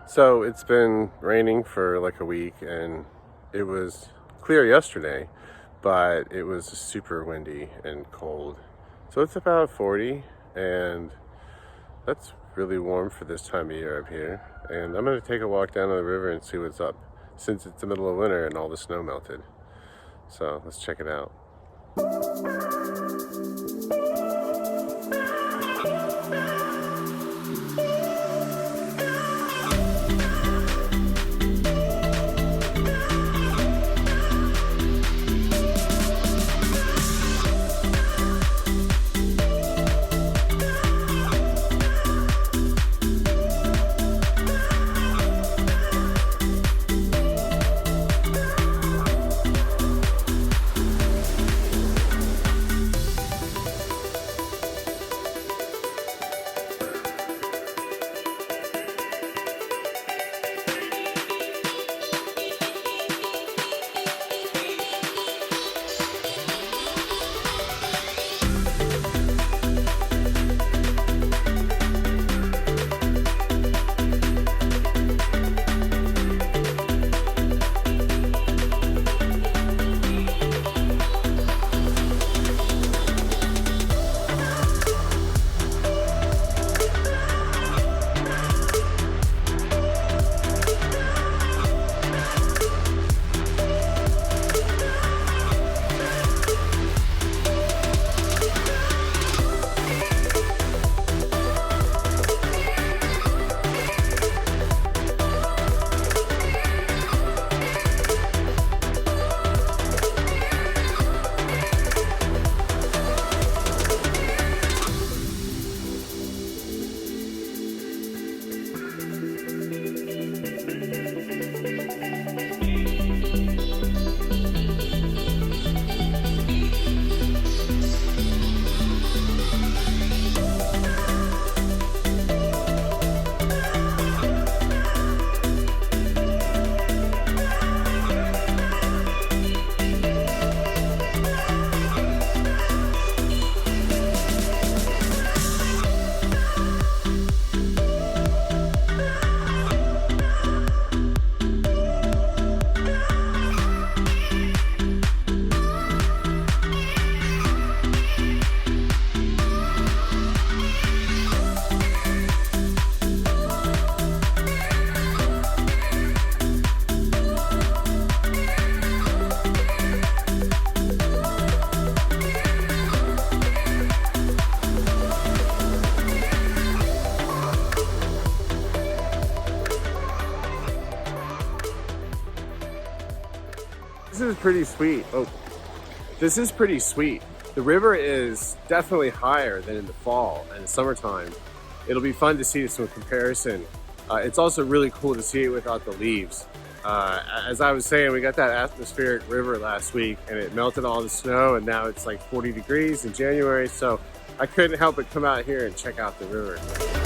So it's been raining for like a week, and it was clear yesterday, but it was super windy and cold. So it's about 40, and that's really warm for this time of year up here. And I'm gonna take a walk down to the river and see what's up, since it's the middle of winter and all the snow melted. So let's check it out. This is pretty sweet. This is pretty sweet. The river is definitely higher than in the fall and the summertime. It'll be fun to see some comparison. It's also really cool to see it without the leaves. As I was saying, we got that atmospheric river last week and it melted all the snow, and now it's like 40 degrees in January. So I couldn't help but come out here and check out the river.